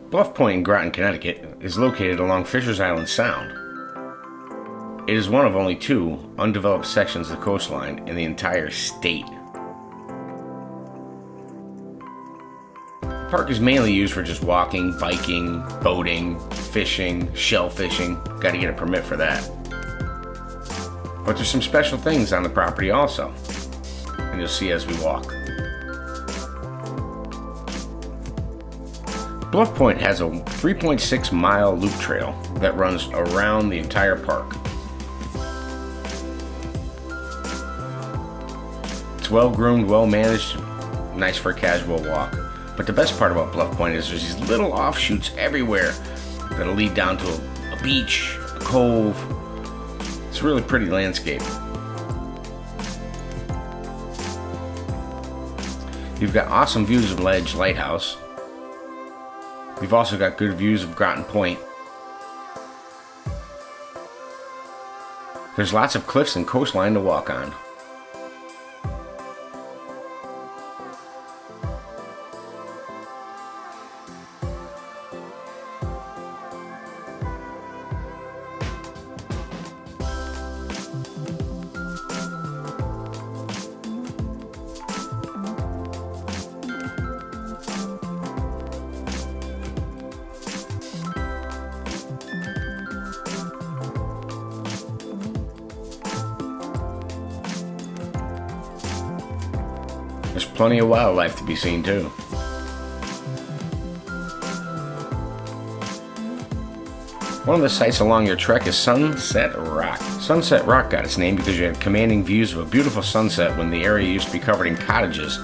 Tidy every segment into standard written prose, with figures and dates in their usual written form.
Bluff Point in Groton, Connecticut is located along Fisher's Island Sound. It is one of only two undeveloped sections of the coastline in the entire state. The park is mainly used for just walking, biking, boating, fishing, shellfishing. Gotta get a permit for that. But there's some special things on the property also, and you'll see as we walk. Bluff Point has a 3.6 mile loop trail that runs around the entire park. It's well groomed, well managed, nice for a casual walk. But the best part about Bluff Point is there's these little offshoots everywhere that'll lead down to a beach, a cove. It's a really pretty landscape. You've got awesome views of Ledge Lighthouse. We've also got good views of Groton Point. There's lots of cliffs and coastline to walk on. There's plenty of wildlife to be seen too. One of the sights along your trek is Sunset Rock. Sunset Rock got its name because you had commanding views of a beautiful sunset when the area used to be covered in cottages.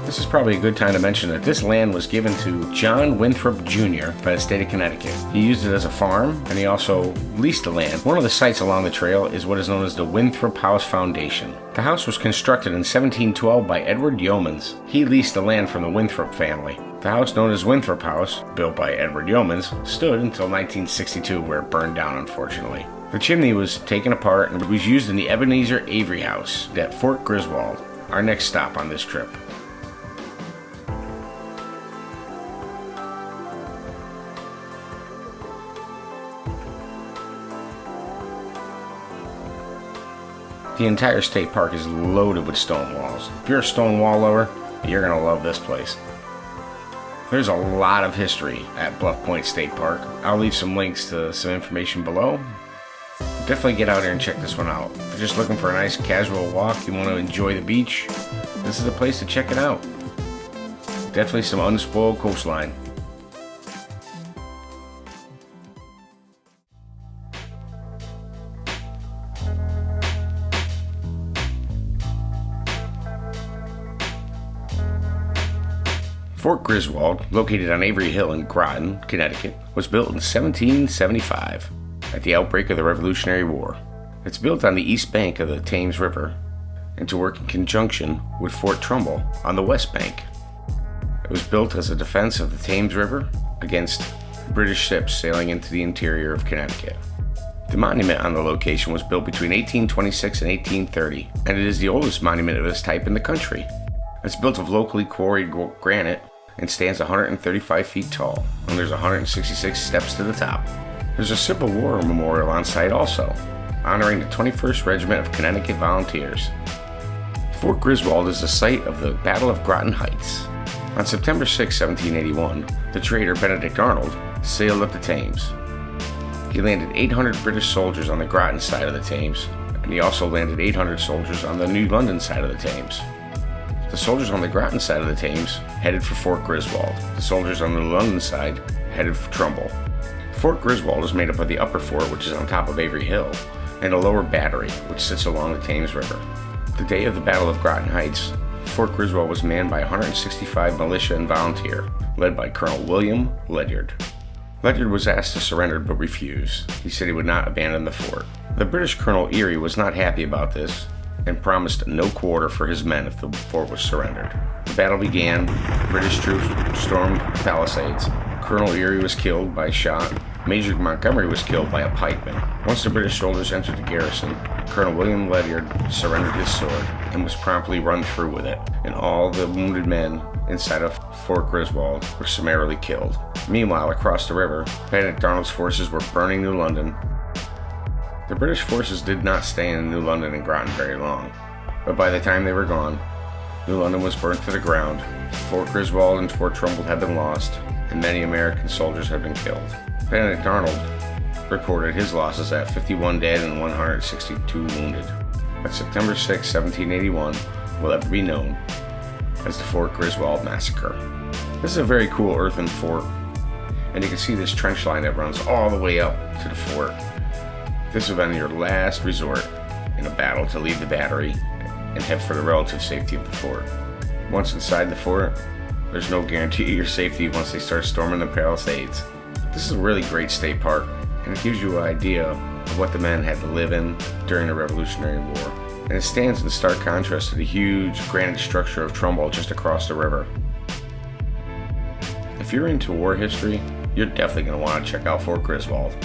This is probably a good time to mention that this land was given to John Winthrop Jr. by the state of Connecticut. He used it as a farm, and he also leased the land. One of the sites along the trail is what is known as the Winthrop House Foundation. The house was constructed in 1712 by Edward Yeomans. He leased the land from the Winthrop family. The house, known as Winthrop House, built by Edward Yeomans, stood until 1962, where it burned down, unfortunately. The chimney was taken apart and was used in the Ebenezer Avery House at Fort Griswold, our next stop on this trip. The entire state park is loaded with stone walls. If you're a stone wall lover, you're going to love this place. There's a lot of history at Bluff Point State Park. I'll leave some links to some information below. Definitely get out here and check this one out. If you're just looking for a nice casual walk, you want to enjoy the beach, this is a place to check it out. Definitely some unspoiled coastline. Fort Griswold, located on Avery Hill in Groton, Connecticut, was built in 1775 at the outbreak of the Revolutionary War. It's built on the east bank of the Thames River and to work in conjunction with Fort Trumbull on the west bank. It was built as a defense of the Thames River against British ships sailing into the interior of Connecticut. The monument on the location was built between 1826 and 1830, and it is the oldest monument of its type in the country. It's built of locally quarried granite and stands 135 feet tall, and there's 166 steps to the top. There's a Civil War memorial on site also, honoring the 21st Regiment of Connecticut Volunteers. Fort Griswold is the site of the Battle of Groton Heights. On September 6, 1781, the trader Benedict Arnold sailed up the Thames. He landed 800 British soldiers on the Groton side of the Thames, and he also landed 800 soldiers on the New London side of the Thames. The soldiers on the Groton side of the Thames headed for Fort Griswold. The soldiers on the London side headed for Trumbull. Fort Griswold is made up of the upper fort, which is on top of Avery Hill, and a lower battery, which sits along the Thames River. The day of the Battle of Groton Heights, Fort Griswold was manned by 165 militia and volunteer, led by Colonel William Ledyard. Ledyard was asked to surrender but refused. He said he would not abandon the fort. The British Colonel Erie was not happy about this and promised no quarter for his men if the fort was surrendered. The battle began. British troops stormed the palisades. Colonel Erie was killed by a shot. Major Montgomery was killed by a pikeman. Once the British soldiers entered the garrison, Colonel William Ledyard surrendered his sword and was promptly run through with it, and all the wounded men inside of Fort Griswold were summarily killed. Meanwhile, across the river, Benedict Arnold's forces were burning New London. The British forces did not stay in New London and Groton very long, but by the time they were gone, New London was burnt to the ground, Fort Griswold and Fort Trumbull had been lost, and many American soldiers had been killed. Benedict Arnold reported his losses at 51 dead and 162 wounded. But September 6, 1781 will ever be known as the Fort Griswold Massacre. This is a very cool earthen fort, and you can see this trench line that runs all the way up to the fort. This would have been your last resort in a battle to leave the battery and head for the relative safety of the fort. Once inside the fort, there's no guarantee of your safety once they start storming the Palisades. This is a really great state park, and it gives you an idea of what the men had to live in during the Revolutionary War. And it stands in stark contrast to the huge granite structure of Trumbull just across the river. If you're into war history, you're definitely going to want to check out Fort Griswold.